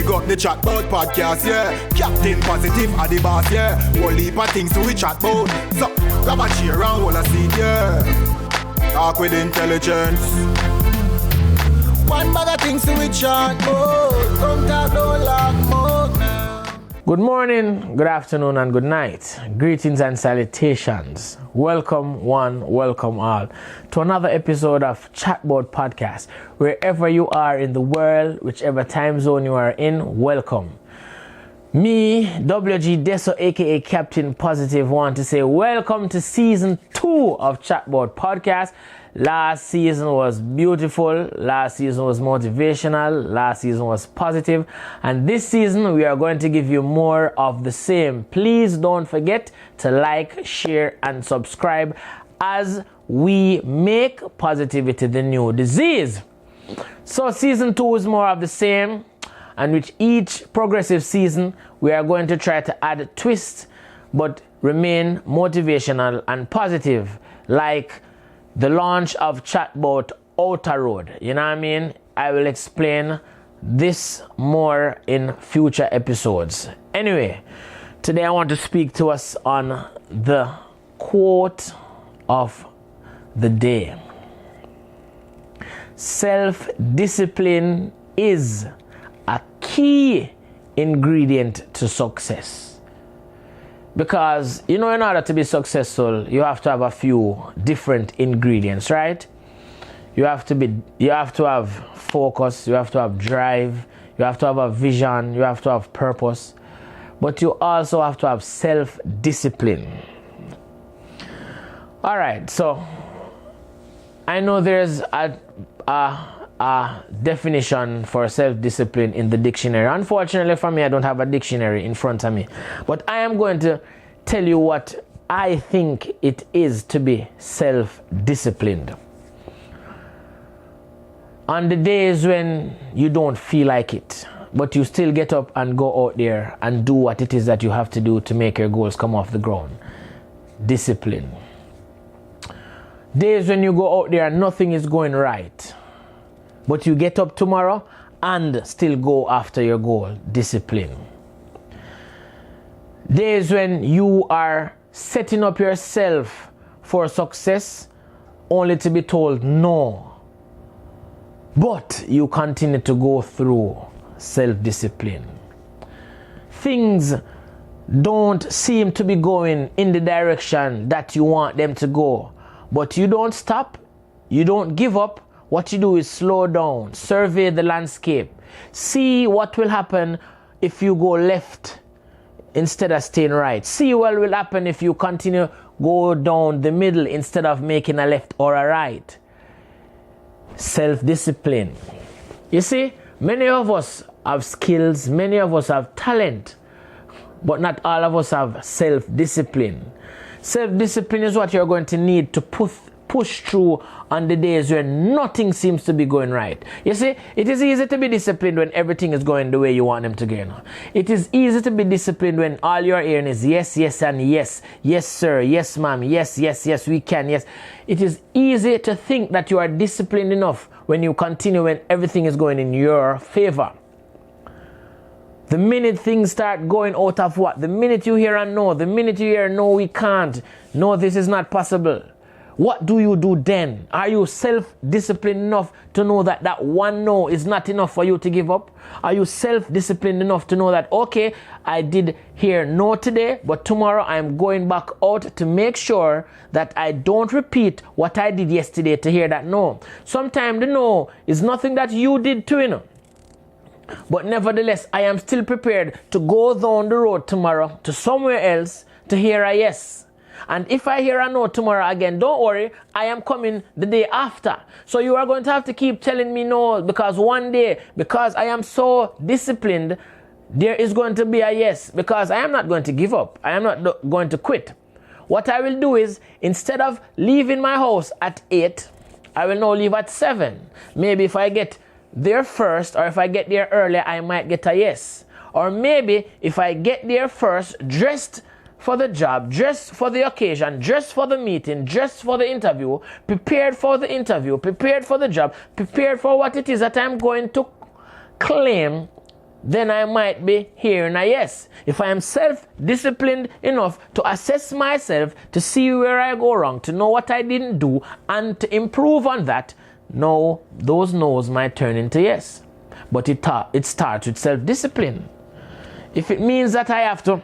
Big up the Chatbout Podcast, yeah. Captain Positive are the boss, yeah. Whole heap of things to we chat about. So, grab a chair and hold a seat, yeah. Talk with intelligence. One bag of things to we chat about. Don't talk, don't laugh more now. Good morning, good afternoon, and good night. Greetings and salutations. Welcome one, welcome all to another episode of Chatbout Podcast. Wherever you are in the world, whichever time zone you are in, welcome. Me, WG Deso, aka Captain Positive, want to say welcome to season 2 of Chatbout Podcast. Last season was beautiful, last season was motivational, last season was positive, and this season we are going to give you more of the same. Please don't forget to like, share, and subscribe as we make positivity the new disease. So season 2 is more of the same, and with each progressive season we are going to try to add a twist but remain motivational and positive, like the launch of Chatbout Outer Road. You know what I mean? I will explain this more in future episodes. Anyway, today I want to speak to us on the quote of the day. Self-discipline is a key ingredient to success. Because, in order to be successful, you have to have a few different ingredients, right? You have to have focus, you have to have drive, you have to have a vision, you have to have purpose, but you also have to have self-discipline. All right, so I know there's a definition for self-discipline in the dictionary. Unfortunately for me, I don't have a dictionary in front of me, but I am going to tell you what I think it is to be self-disciplined. On the days when you don't feel like it, but you still get up and go out there and do what it is that you have to do to make your goals come off the ground. Discipline. Days when you go out there and nothing is going right, but you get up tomorrow and still go after your goal. Discipline. Days when you are setting up yourself for success only to be told no, but you continue to go through. Self-discipline. Things don't seem to be going in the direction that you want them to go, but you don't stop, you don't give up. What you do is slow down, survey the landscape, see what will happen if you go left instead of staying right. See what will happen if you continue go down the middle instead of making a left or a right. Self-discipline. You see, many of us have skills, many of us have talent, but not all of us have self-discipline. Self-discipline is what you're going to need to push through on the days when nothing seems to be going right. You see, it is easy to be disciplined when everything is going the way you want them to go. It is easy to be disciplined when all you're hearing is yes, yes, and yes. Yes, sir. Yes, ma'am. Yes, yes, yes, we can. Yes. It is easy to think that you are disciplined enough when you continue when everything is going in your favor. The minute things start going out of what? The minute you hear a no, the minute you hear no, we can't. No, this is not possible. What do you do then? Are you self-disciplined enough to know that that one no is not enough for you to give up? Are you self-disciplined enough to know that, okay, I did hear no today, but tomorrow I'm going back out to make sure that I don't repeat what I did yesterday to hear that no. Sometimes the no is nothing that you did to. But nevertheless, I am still prepared to go down the road tomorrow to somewhere else to hear a yes. And if I hear a no tomorrow again, don't worry, I am coming the day after. So you are going to have to keep telling me no, because one day, because I am so disciplined, there is going to be a yes, because I am not going to give up. I am not going to quit. What I will do is, instead of leaving my house at 8, I will now leave at 7. Maybe if I get there first, or if I get there early, I might get a yes. Or maybe if I get there first, dressed for the job, dressed for the occasion, dressed for the meeting, dressed for the interview, prepared for the interview, prepared for the job, prepared for what it is that I'm going to claim then I might be hearing a yes. If I am self-disciplined enough to assess myself, to see where I go wrong, to know what I didn't do, and to improve on that, no, those no's might turn into yes. But it starts with self-discipline. If it means that I have to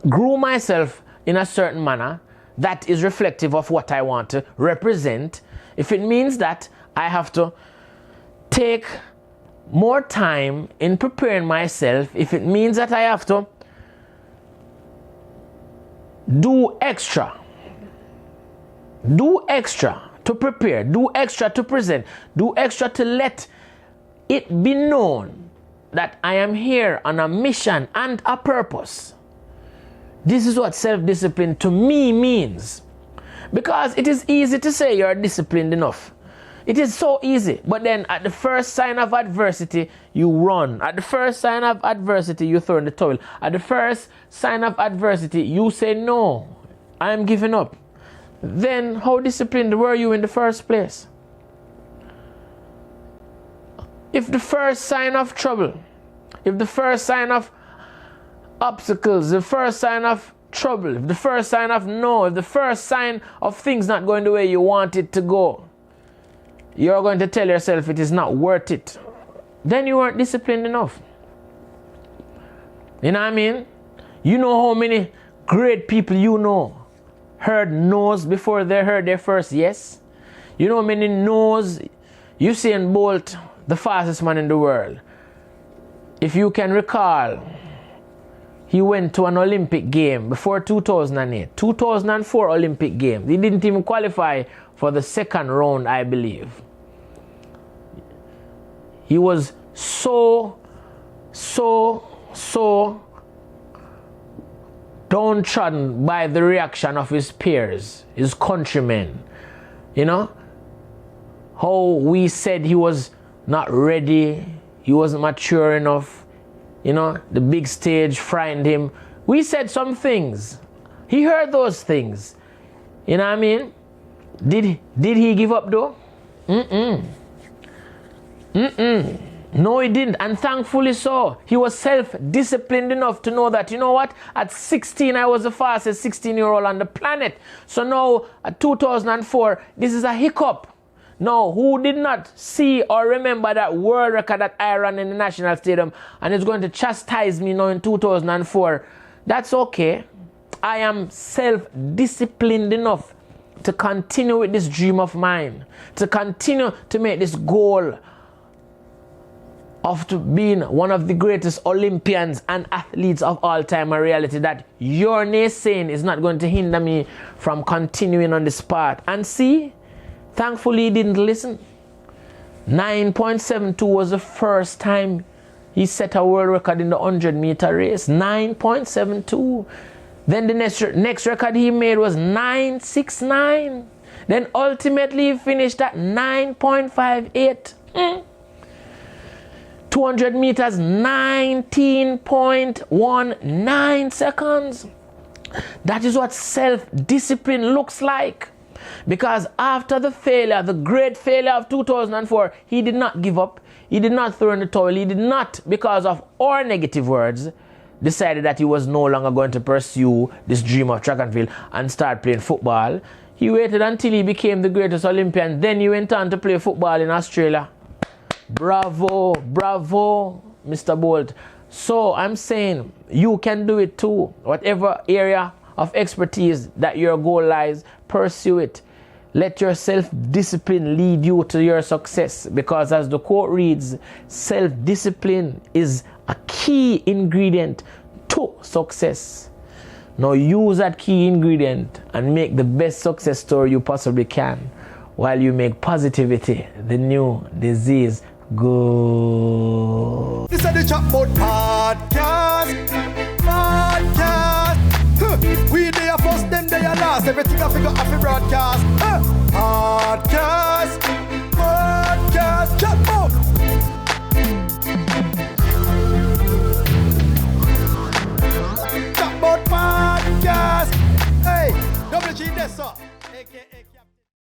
groom myself in a certain manner that is reflective of what I want to represent, if it means that I have to take more time in preparing myself, if it means that I have to do extra to prepare, do extra to present, do extra to let it be known that I am here on a mission and a purpose. This is what self-discipline to me means. Because it is easy to say you're disciplined enough. It is so easy. But then at the first sign of adversity, you run. At the first sign of adversity, you throw in the towel. At the first sign of adversity, you say, no, I am giving up. Then how disciplined were you in the first place? If the first sign of trouble, if the first sign of obstacles, the first sign of trouble, if the first sign of no, if the first sign of things not going the way you want it to go, you're going to tell yourself it is not worth it, then you weren't disciplined enough. You know what I mean? You know how many great people you know heard no's before they heard their first yes? You know how many no's? Usain Bolt, the fastest man in the world. If you can recall, he went to an Olympic game before 2008. 2004 Olympic Games. He didn't even qualify for the second round, I believe. He was so downtrodden by the reaction of his peers, his countrymen. You know? How we said he was not ready, he wasn't mature enough. You know, the big stage frightened him. We said some things. He heard those things. You know what I mean? Did he give up though? No, he didn't. And thankfully so. He was self-disciplined enough to know that, you know what? At 16, I was the fastest 16-year-old on the planet. So now, at 2004, this is a hiccup. No, who did not see or remember that world record that I ran in the National Stadium and is going to chastise me now in 2004? That's okay. I am self-disciplined enough to continue with this dream of mine, to continue to make this goal of being one of the greatest Olympians and athletes of all time a reality, that your naysaying is not going to hinder me from continuing on this path. And see, thankfully he didn't listen. 9.72 was the first time he set a world record in the 100-meter race. 9.72. Then the next record he made was 9.69. Then ultimately he finished at 9.58. 200 meters, 19.19 seconds. That is what self-discipline looks like. Because after the failure, the great failure of 2004, he did not give up. He did not throw in the towel. He did not, because of our negative words, decided that he was no longer going to pursue this dream of track and field and start playing football. He waited until he became the greatest Olympian. Then he went on to play football in Australia. Bravo, bravo, Mr. Bolt. So I'm saying you can do it too. Whatever area of expertise that your goal lies, pursue it. Let your self-discipline lead you to your success. Because as the quote reads, self-discipline is a key ingredient to success. Now use that key ingredient and make the best success story you possibly can, while you make positivity the new disease. Good. This is the Chatbout Podcast. We there first, them there last. Everything I figure off the broadcast. Podcast.